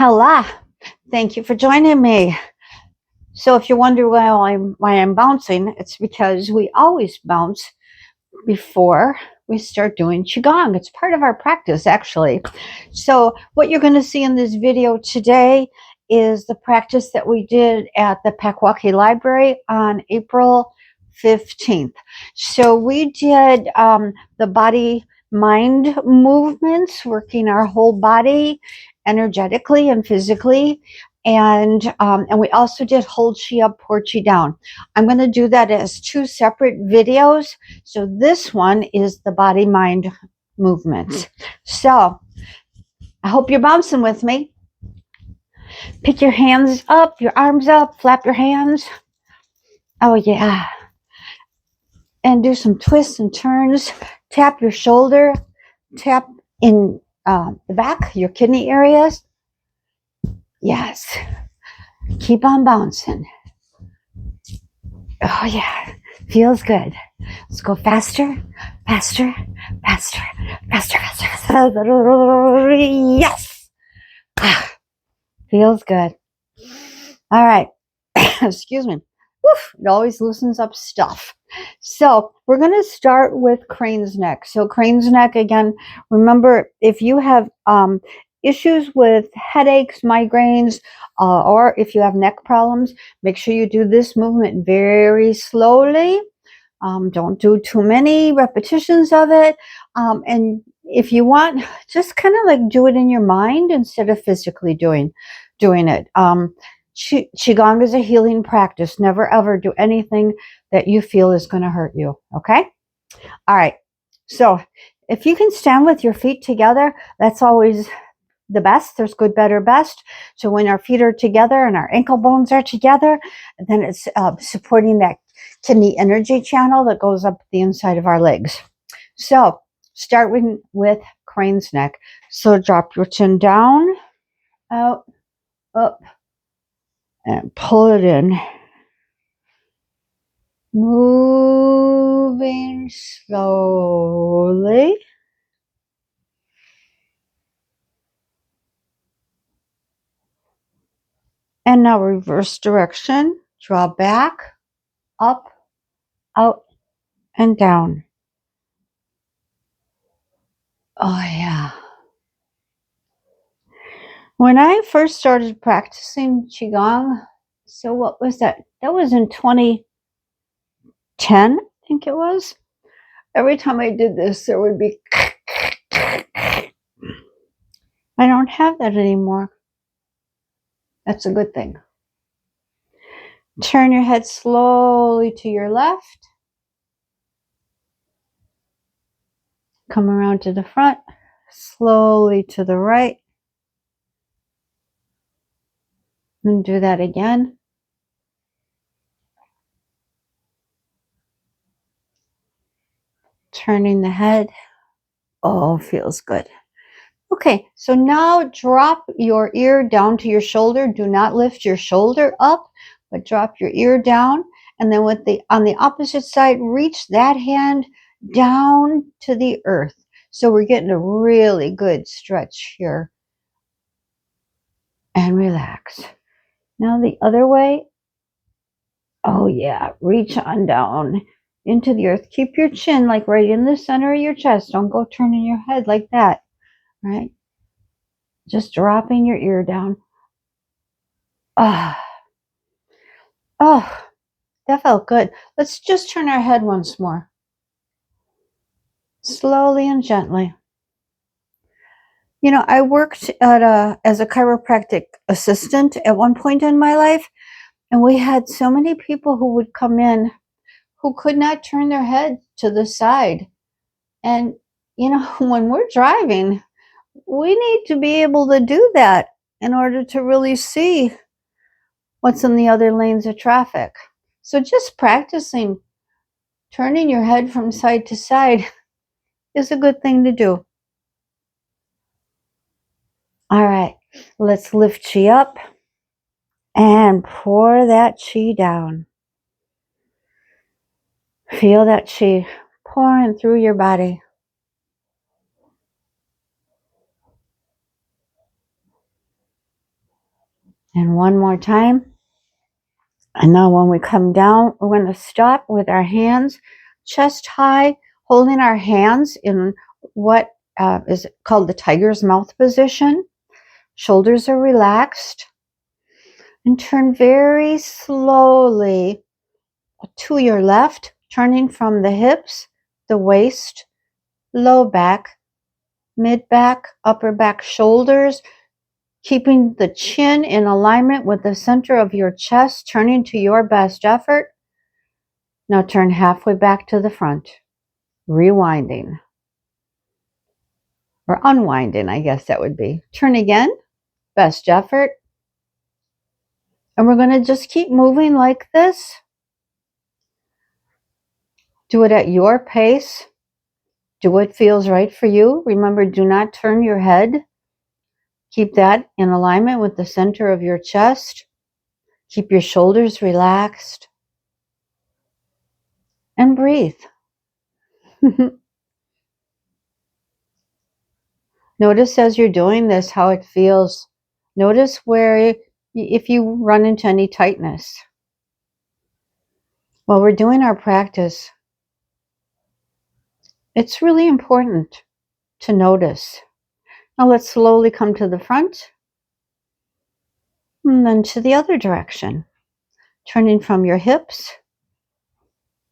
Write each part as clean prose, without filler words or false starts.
Hello. Thank you for joining me. So if you wonder why I'm bouncing, it's because we always bounce before we start doing Qigong. It's part of our practice, actually. So what you're going to see in this video today is the practice that we did at the Packwaukee Library on April 15th. So we did the body-mind movements, working our whole body energetically and physically. And we also did hold chi up, pour chi down. I'm going to do that as two separate videos. So this one is the body-mind movements. So I hope you're bouncing with me. Pick your hands up, your arms up, flap your hands. Oh yeah. And do some twists and turns. Tap your shoulder. Tap in the back, your kidney areas. Yes. Keep on bouncing. Oh yeah. Feels good. Let's go faster, faster, faster, faster, faster, faster. Yes. Feels good. All right. Excuse me. Woof, it always loosens up stuff. So we're going to start with crane's neck. So crane's neck, again, remember, if you have issues with headaches, migraines, or if you have neck problems, make sure you do this movement very slowly. Don't do too many repetitions of it. And if you want, just kind of like do it in your mind instead of physically doing it. Qigong is a healing practice. Never ever do anything that you feel is going to hurt you. Okay? All right. So if you can stand with your feet together, that's always the best. There's good, better, best. So when our feet are together and our ankle bones are together, then it's supporting that kidney energy channel that goes up the inside of our legs. So start with crane's neck. So drop your chin down, out, up, and pull it in. Moving slowly. And now reverse direction. Draw back, up, out, and down. Oh, yeah. When I first started practicing Qigong, so what was that? That was in 2010, I think it was. Every time I did this, there would be. I don't have that anymore. That's a good thing. Turn your head slowly to your left. Come around to the front, slowly to the right. And do that again. Turning the head. Oh, feels good. Okay, so now drop your ear down to your shoulder. Do not lift your shoulder up, but drop your ear down. And then on the opposite side, reach that hand down to the earth. So we're getting a really good stretch here. And relax. Now the other way. Oh yeah, reach on down into the earth. Keep your chin like right in the center of your chest. Don't go turning your head like that, right? Just dropping your ear down. Ah. Oh, that felt good. Let's just turn our head once more. Slowly and gently. You know, I worked as a chiropractic assistant at one point in my life, and we had so many people who would come in who could not turn their head to the side. And, you know, when we're driving, we need to be able to do that in order to really see what's in the other lanes of traffic. So just practicing turning your head from side to side is a good thing to do. All right, let's lift chi up and pour that chi down. Feel that chi pouring through your body. And one more time. And now when we come down, we're going to stop with our hands chest high, holding our hands in what is called the tiger's mouth position. Shoulders are relaxed. And turn very slowly to your left, turning from the hips, the waist, low back, mid back, upper back, shoulders, keeping the chin in alignment with the center of your chest, turning to your best effort. Now turn halfway back to the front, rewinding or unwinding, I guess that would be. Turn again, best effort. And we're going to just keep moving like this. Do it at your pace. Do what feels right for you. Remember, do not turn your head. Keep that in alignment with the center of your chest. Keep your shoulders relaxed. And breathe. Notice as you're doing this how it feels. Notice where, if you run into any tightness. While we're doing our practice, it's really important to notice. Now let's slowly come to the front and then to the other direction. Turning from your hips,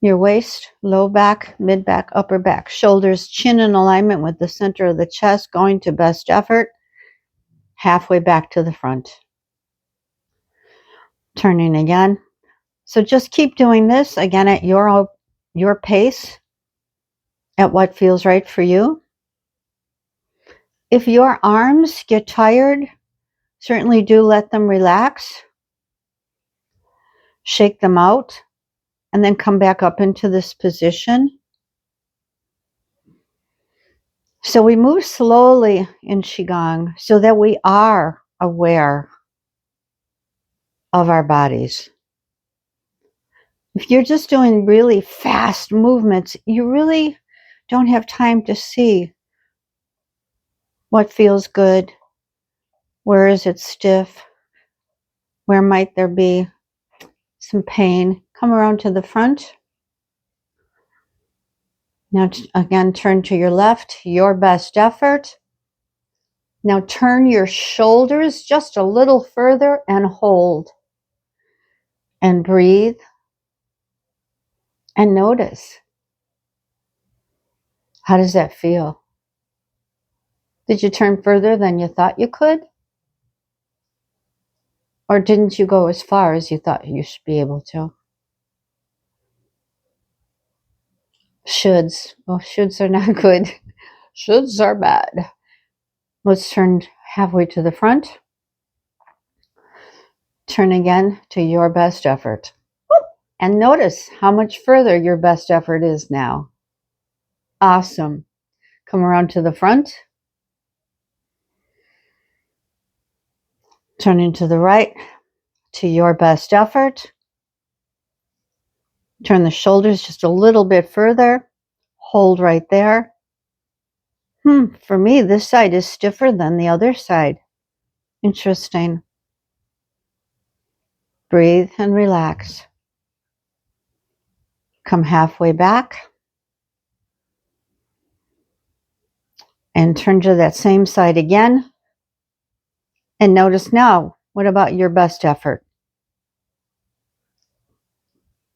your waist, low back, mid back, upper back, shoulders, chin in alignment with the center of the chest, going to best effort, halfway back to the front. Turning again. So just keep doing this again at your pace, at what feels right for you. If your arms get tired, certainly do let them relax. Shake them out and then come back up into this position. So we move slowly in QiGong so that we are aware of our bodies. If you're just doing really fast movements, you really don't have time to see what feels good, where is it stiff, where might there be some pain. Come around to the front. Now again, turn to your left, your best effort. Now turn your shoulders just a little further and hold. And breathe. And notice. How does that feel? Did you turn further than you thought you could? Or didn't you go as far as you thought you should be able to? Shoulds. Oh, shoulds are not good. Shoulds are bad. Let's turn halfway to the front. Turn again to your best effort. And notice how much further your best effort is now. Awesome. Come around to the front. Turning to the right to your best effort. Turn the shoulders just a little bit further. Hold right there. For me, this side is stiffer than the other side. Interesting. Breathe and relax. Come halfway back. And turn to that same side again. And notice now, what about your best effort?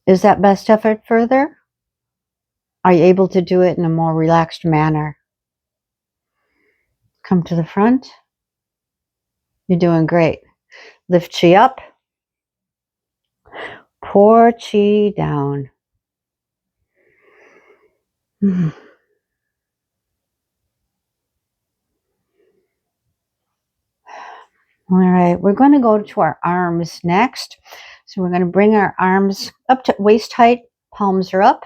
Is that best effort further? Are you able to do it in a more relaxed manner? Come to the front. You're doing great. Lift chi up. Pour chi down. All right, we're going to go to our arms next. So we're going to bring our arms up to waist height. Palms are up.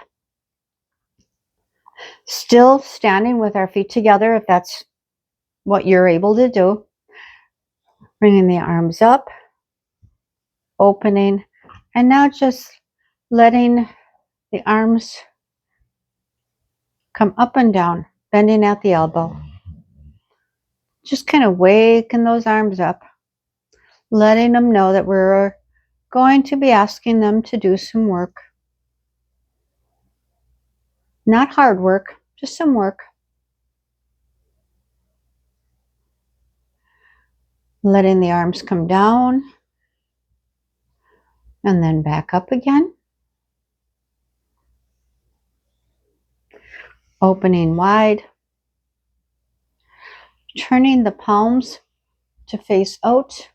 Still standing with our feet together if that's what you're able to do. Bringing the arms up. Opening. And now just letting the arms come up and down. Bending at the elbow. Just kind of waking those arms up. letting them know that we're going to be asking them to do some work. Not hard work, just some work. Letting the arms come down and then back up again. Opening wide. Turning the palms to face out.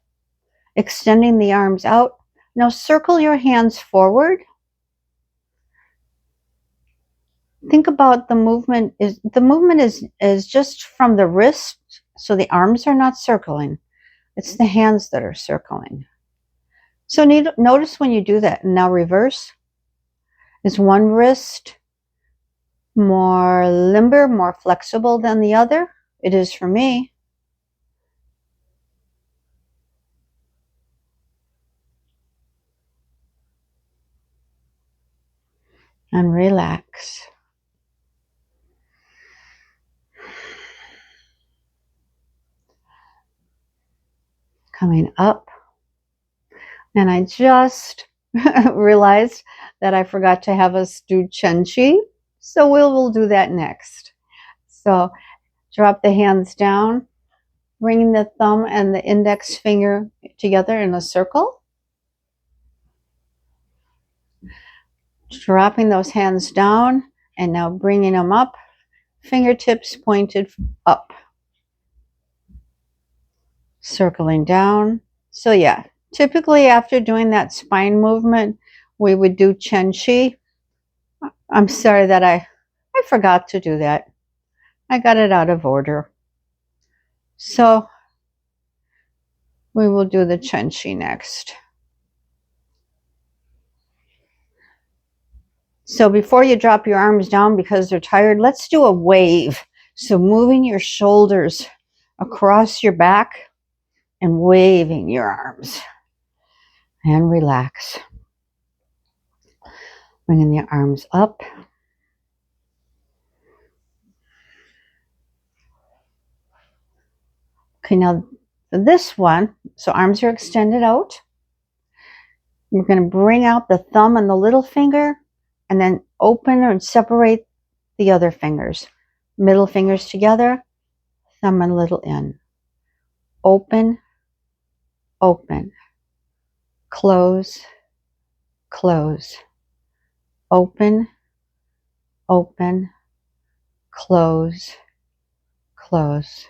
Extending the arms out. Now circle your hands forward. Think about the movement is just from the wrist, so the arms are not circling. It's the hands that are circling. So notice when you do that. And now reverse. Is one wrist more limber, more flexible than the other? It is for me. And relax. Coming up. And I just realized that I forgot to have us do Chunyi. So we'll do that next. So drop the hands down, bringing the thumb and the index finger together in a circle. Dropping those hands down and now bringing them up, fingertips pointed up. Circling down. So yeah, typically after doing that spine movement, we would do Chunyi. I'm sorry that I forgot to do that. I got it out of order. So we will do the Chunyi next. So before you drop your arms down because they're tired, let's do a wave. So moving your shoulders across your back and waving your arms. And relax. Bringing the arms up. Okay, now this one, so arms are extended out. You're going to bring out the thumb and the little finger and then open and separate the other fingers. Middle fingers together, thumb and little in. Open, open. Close, close. Open, open. Close, close.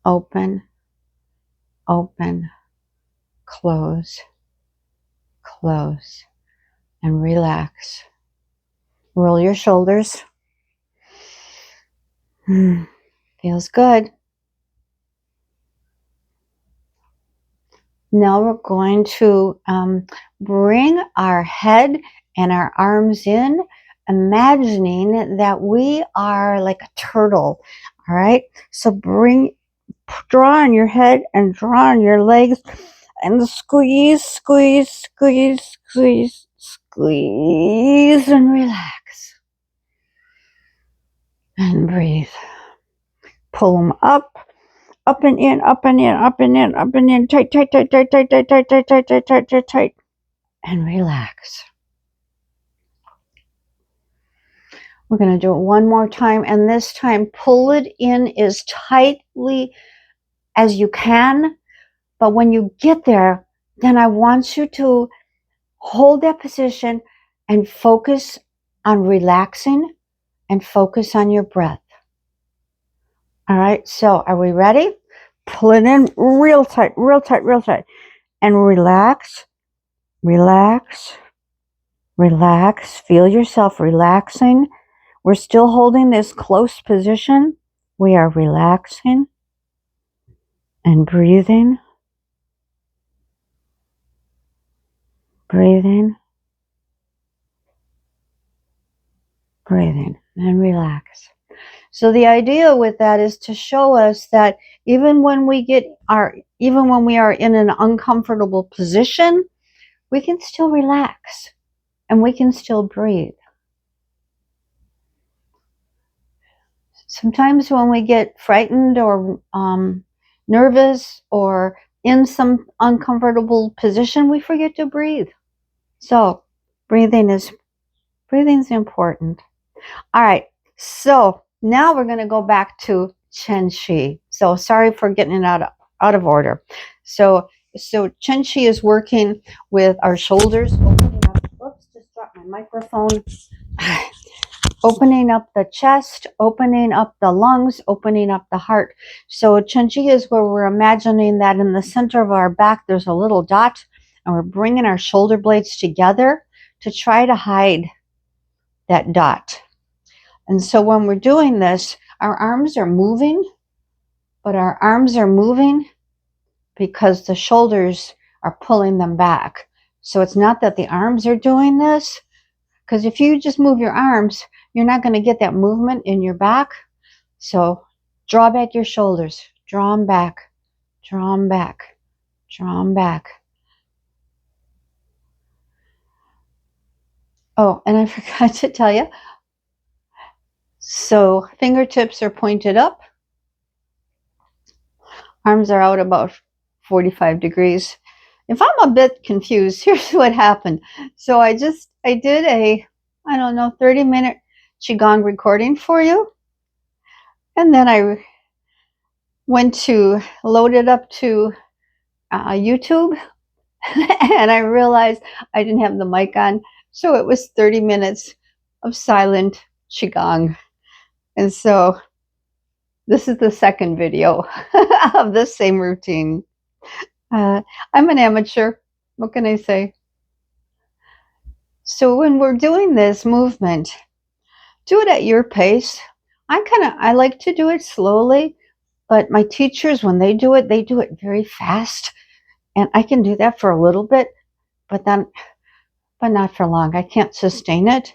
Open, open. Close, close. And relax. Roll your shoulders. Feels good. Now we're going to bring our head and our arms in, imagining that we are like a turtle. All right. So draw on your head and draw on your legs and squeeze, squeeze, squeeze, squeeze, squeeze, and relax. And breathe. Pull them up and in, up and in, up and in, up and in, tight, tight, tight, tight, tight, tight, tight, tight, tight, tight, tight, tight, tight, and relax. We're going to do it one more time, and this time pull it in as tightly as you can. But when you get there, then I want you to hold that position and focus on relaxing and focus on your breath. All right, so are we ready? Pull it in real tight, real tight, real tight. And relax, relax, relax. Feel yourself relaxing. We're still holding this close position. We are relaxing and breathing, breathing, breathing, and relax. So the idea with that is to show us that even when we are in an uncomfortable position, we can still relax and we can still breathe. Sometimes when we get frightened or nervous or in some uncomfortable position, we forget to breathe. So breathing's important. All right. So now we're going to go back to Chunyi. So sorry for getting it out of order. So Chunyi is working with our shoulders, opening up. Oops, just dropped my microphone. Opening up the chest, opening up the lungs, opening up the heart. So Chunyi is where we're imagining that in the center of our back there's a little dot, and we're bringing our shoulder blades together to try to hide that dot. And so when we're doing this, our arms are moving, but our arms are moving because the shoulders are pulling them back. So it's not that the arms are doing this, because if you just move your arms, you're not going to get that movement in your back. So draw back your shoulders, draw them back, draw them back, draw them back. Oh, and I forgot to tell you. So fingertips are pointed up. Arms are out about 45 degrees. If I'm a bit confused, here's what happened. So I did a, 30-minute Qigong recording for you. And then I went to load it up to YouTube. And I realized I didn't have the mic on. So it was 30 minutes of silent Qigong. And so this is the second video of the same routine. I'm an amateur. What can I say? So when we're doing this movement, do it at your pace. I like to do it slowly, but my teachers, when they do it very fast. And I can do that for a little bit, but not for long. I can't sustain it.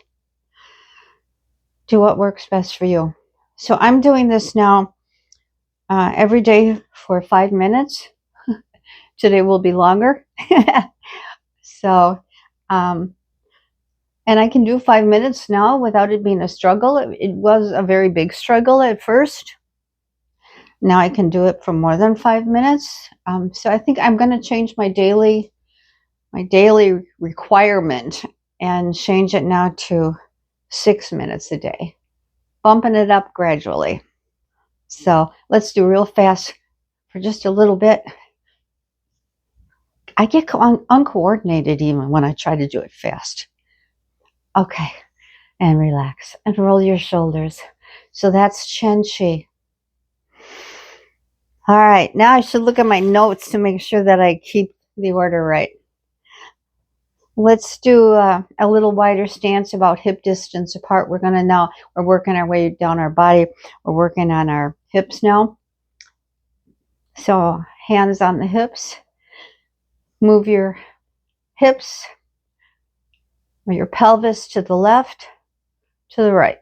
Do what works best for you. So I'm doing this now every day for 5 minutes. Today will be longer. So, and I can do 5 minutes now without it being a struggle. It was a very big struggle at first. Now I can do it for more than 5 minutes. So I think I'm going to change my daily requirement and change it now to 6 minutes a day, bumping it up gradually. So let's do real fast for just a little bit. I get uncoordinated even when I try to do it fast. Okay, and relax and roll your shoulders. So that's Chunyi. All right, now I should look at my notes to make sure that I keep the order right. Let's do a little wider stance, about hip distance apart. We're working our way down our body. We're working on our hips now. So hands on the hips. Move your hips or your pelvis to the left, to the right,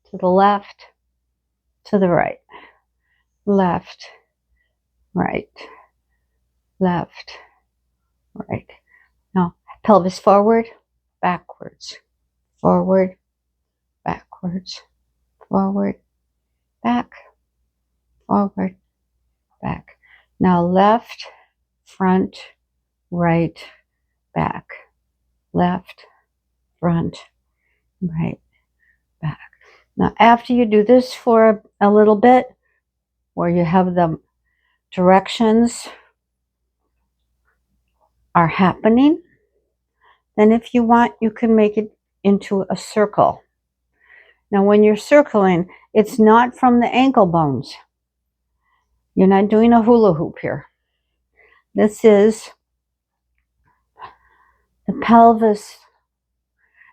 to the left, to the right, left, right, left, right. Now, pelvis forward, backwards, forward, backwards, forward, back, forward, back. Now left, front, right, back, left, front, right, back. Now after you do this for a little bit, where you have the directions are happening, then if you want, you can make it into a circle. Now when you're circling, it's not from the ankle bones. You're not doing a hula hoop here. This is the pelvis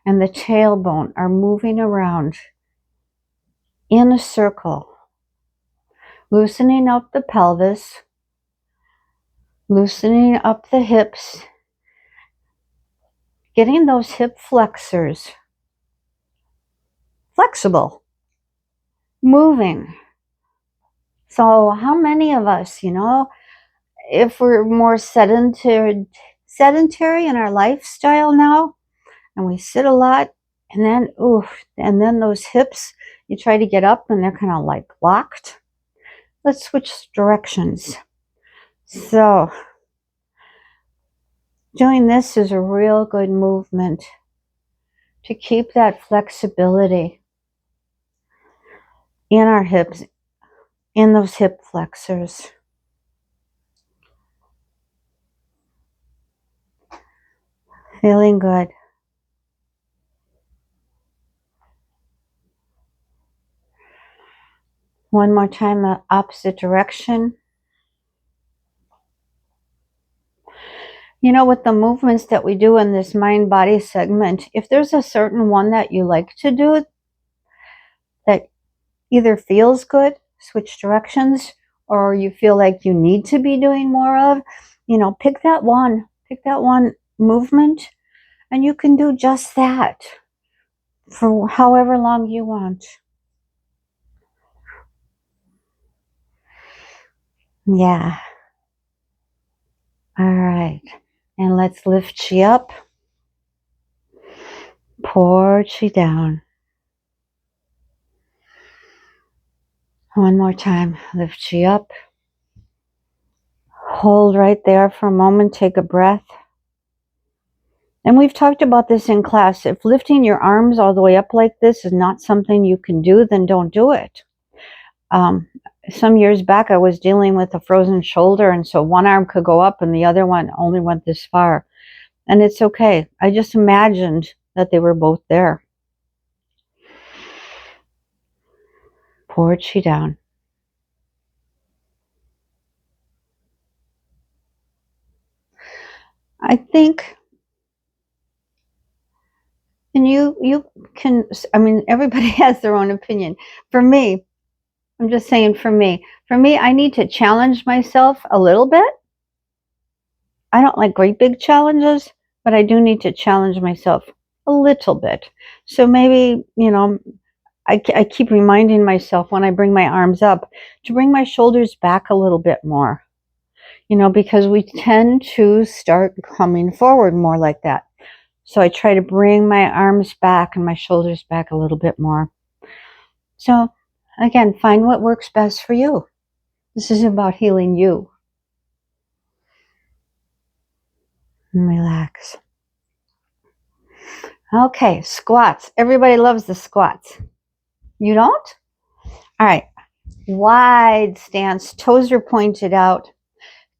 and the tailbone are moving around in a circle, loosening up the pelvis, loosening up the hips, getting those hip flexors flexible, moving. So how many of us, if we're more sedentary in our lifestyle now, and we sit a lot, and then those hips, you try to get up and they're kind of like locked. Let's switch directions. So doing this is a real good movement to keep that flexibility in our hips, in those hip flexors. Feeling good. One more time, the opposite direction. You know, with the movements that we do in this mind-body segment, if there's a certain one that you like to do that either feels good, switch directions, or you feel like you need to be doing more of, you know, pick that one movement, and you can do just that for however long you want. Yeah. All right. And let's lift you up, port you down. One more time. Lift you up. Hold right there for a moment. Take a breath. And we've talked about this in class. If lifting your arms all the way up like this is not something you can do, then don't do it. Some years back, I was dealing with a frozen shoulder, and so one arm could go up and the other one only went this far. And it's okay. I just imagined that they were both there. Port you down. I think, and you can, I mean, everybody has their own opinion. For me, I'm just saying for me, I need to challenge myself a little bit. I don't like great big challenges, but I do need to challenge myself a little bit. So maybe, you know, I keep reminding myself when I bring my arms up to bring my shoulders back a little bit more, you know, because we tend to start coming forward more like that. So I try to bring my arms back and my shoulders back a little bit more. So again, find what works best for you. This is about healing you. And relax. Okay, squats. Everybody loves the squats. You don't? All right. Wide stance. Toes are pointed out.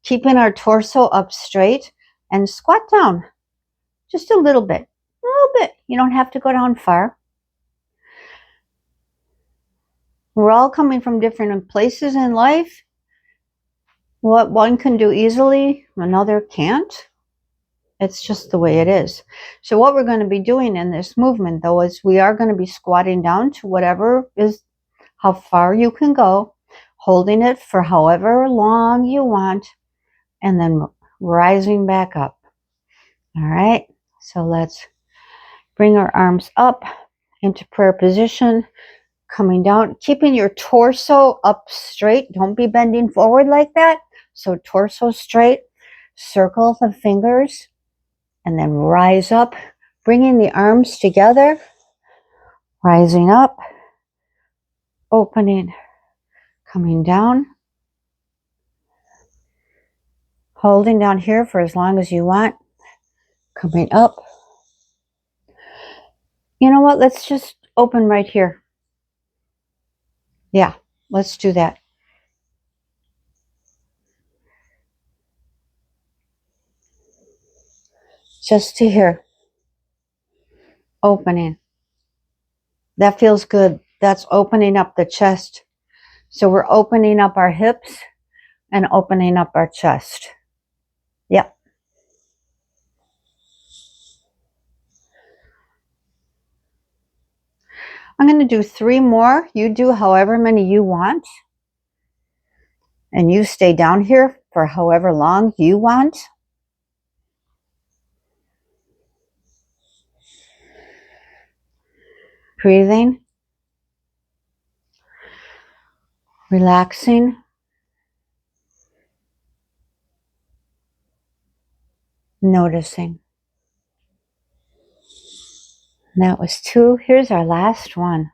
Keeping our torso up straight and squat down. Just a little bit. A little bit. You don't have to go down far. We're all coming from different places in life. What one can do easily, another can't. It's just the way it is. So what we're going to be doing in this movement, though, is we are going to be squatting down to whatever is how far you can go, holding it for however long you want, and then rising back up. All right. So let's bring our arms up into prayer position, coming down, keeping your torso up straight. Don't be bending forward like that. So torso straight, circle the fingers, and then rise up, bringing the arms together, rising up, opening, coming down, holding down here for as long as you want, coming up. You know what? Let's just open right here. Yeah, let's do that. Just to here. Opening. That feels good. That's opening up the chest. So we're opening up our hips and opening up our chest. Yep. I'm going to do 3 more. You do however many you want. And you stay down here for however long you want. Breathing. Relaxing. Noticing. That was 2. Here's our last one.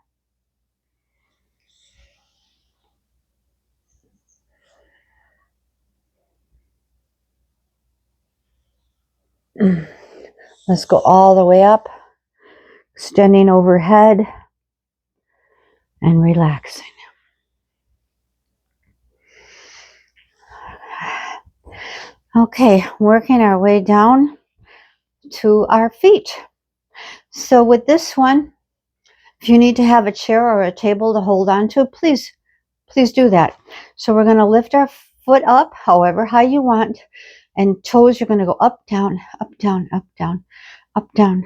Let's go all the way up, extending overhead and relaxing. Okay, working our way down to our feet. So with this one, if you need to have a chair or a table to hold on to, please do that. So we're going to lift our foot up however high you want, and toes, you're going to go up, down, up, down, up, down, up, down.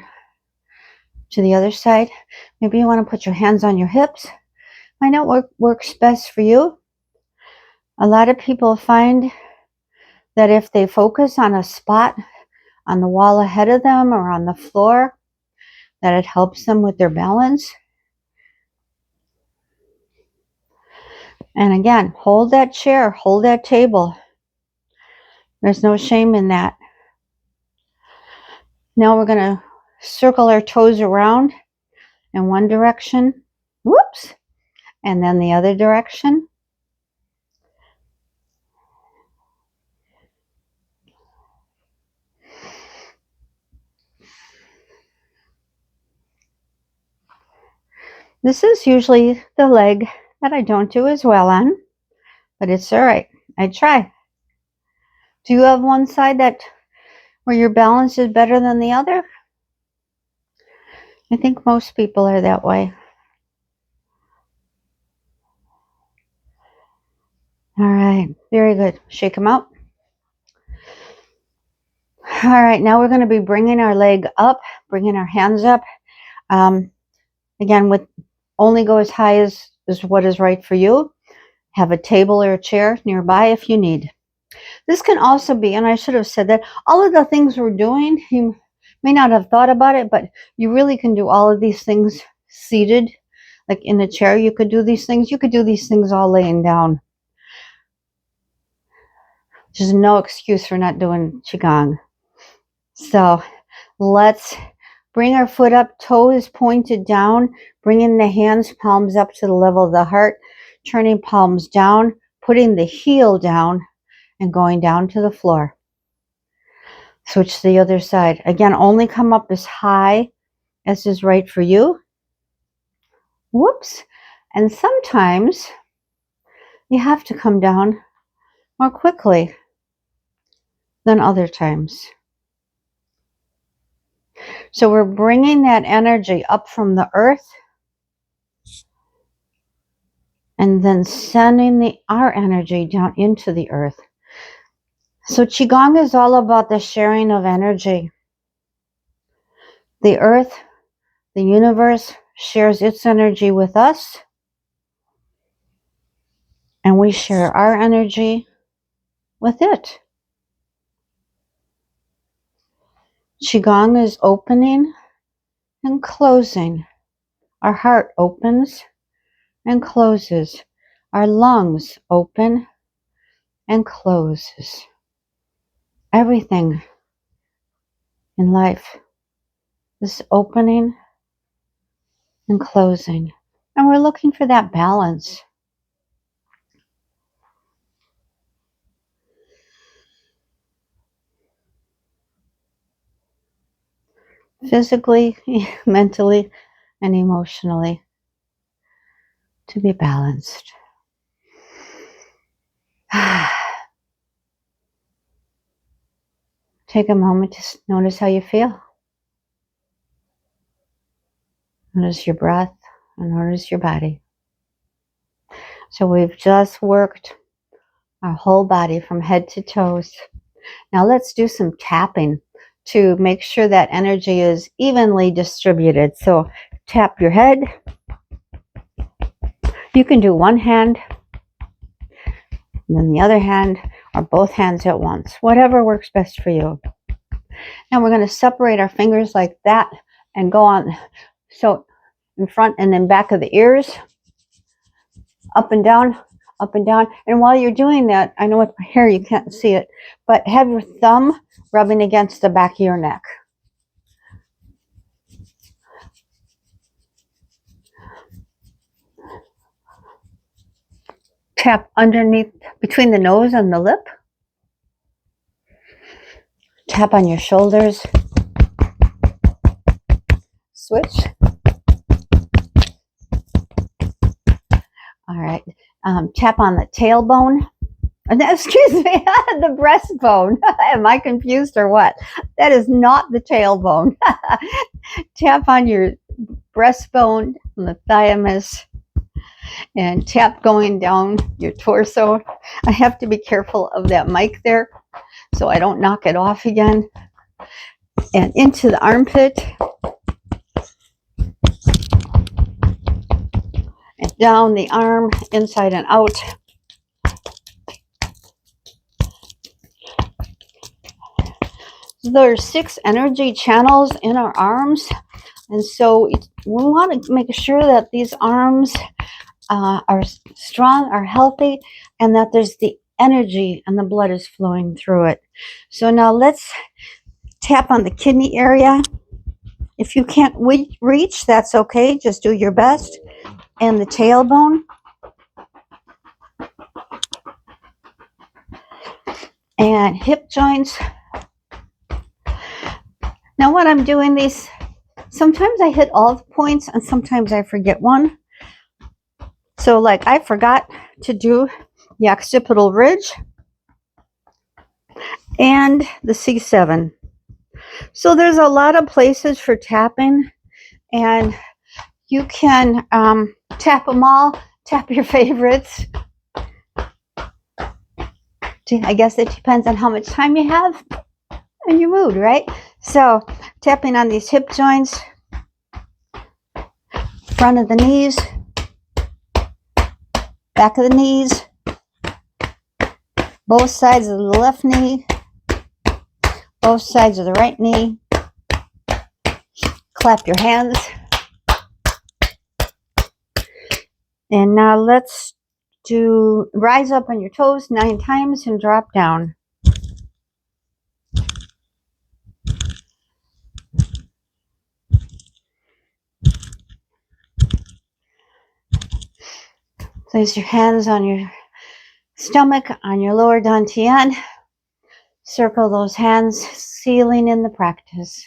To the other side. Maybe you want to put your hands on your hips. Find out what works best for you. A lot of people find that if they focus on a spot on the wall ahead of them or on the floor, that it helps them with their balance. And again, hold that chair, hold that table. There's no shame in that. Now we're going to circle our toes around in one direction. Whoops. And then the other direction. This is usually the leg that I don't do as well on, but it's all right. I try. Do you have one side where your balance is better than the other? I think most people are that way. All right, very good. Shake them out. All right, now we're going to be bringing our leg up, bringing our hands up. Again, only go as high as what is right for you. Have a table or a chair nearby if you need. This can also be, and I should have said that, all of the things we're doing, you may not have thought about it, but you really can do all of these things seated. Like in a chair, you could do these things. You could do these things all laying down. There's no excuse for not doing QiGong. So let's bring our foot up, toe is pointed down, bringing the hands, palms up to the level of the heart, turning palms down, putting the heel down, and going down to the floor. Switch to the other side. Again, only come up as high as is right for you. Whoops. And sometimes you have to come down more quickly than other times. So we're bringing that energy up from the earth and then sending our energy down into the earth. So QiGong is all about the sharing of energy. The earth, the universe, shares its energy with us, and we share our energy with it. QiGong is opening and closing. Our heart opens and closes. Our lungs open and closes. Everything in life is opening and closing. And we're looking for that balance. Physically, mentally, and emotionally, to be balanced. Take a moment to notice how you feel. Notice your breath and notice your body. So we've just worked our whole body from head to toes. Now let's do some tapping to make sure that energy is evenly distributed. So tap your head. You can do one hand and then the other hand, or both hands at once, whatever works best for you. Now we're going to separate our fingers like that and go on, so in front and then back of the ears, up and down, up and down. And while you're doing that, I know with my hair you can't see it, but have your thumb rubbing against the back of your neck. Tap underneath, between the nose and the lip. Tap on your shoulders. Switch. All right. Tap on the tailbone. Excuse me, the breastbone. Am I confused or what? That is not the tailbone. Tap on your breastbone, the thymus, and tap going down your torso. I have to be careful of that mic there so I don't knock it off again. And into the armpit. And down the arm, inside and out. There's 6 energy channels in our arms, and so we want to make sure that these arms are strong, are healthy, and that there's the energy and the blood is flowing through it. So now let's tap on the kidney area. If you can't reach, that's okay. Just do your best. And the tailbone. And hip joints. Now when I'm doing these, sometimes I hit all the points and sometimes I forget one. So like I forgot to do the occipital ridge and the C7. So there's a lot of places for tapping, and you can tap them all, tap your favorites. I guess it depends on how much time you have and your mood, right? So tapping on these hip joints, front of the knees, back of the knees, both sides of the left knee, both sides of the right knee. Clap your hands. And now let's do rise up on your toes 9 times and drop down. Place your hands on your stomach, on your lower dantian. Circle those hands, sealing in the practice.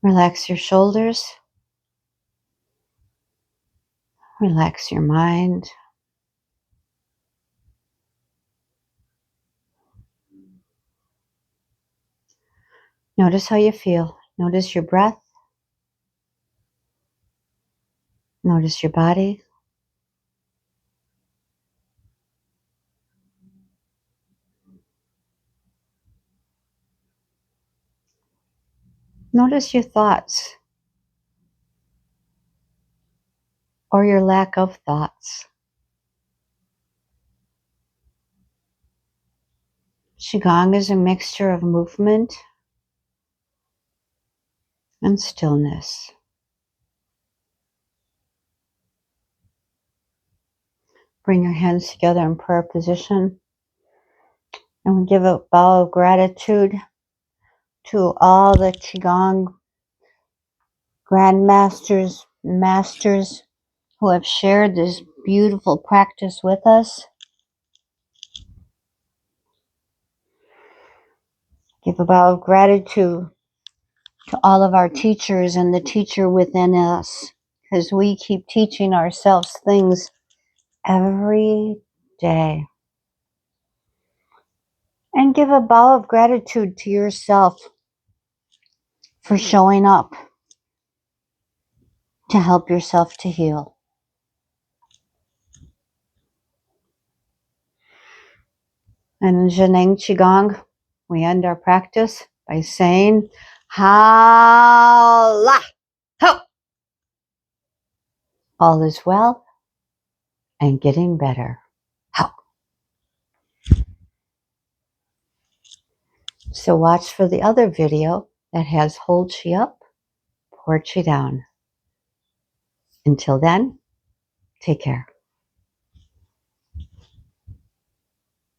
Relax your shoulders. Relax your mind. Notice how you feel. Notice your breath. Notice your body. Notice your thoughts or your lack of thoughts. QiGong is a mixture of movement and stillness. Bring your hands together in prayer position. And we give a bow of gratitude to all the QiGong grandmasters, masters who have shared this beautiful practice with us. Give a bow of gratitude to all of our teachers and the teacher within us, because we keep teaching ourselves things every day. And give a bow of gratitude to yourself for showing up to help yourself to heal. And in Zheneng QiGong, we end our practice by saying, Ha-la, ho! All is well and getting better. Ho! So watch for the other video that has hold chi up, pour chi down. Until then, take care.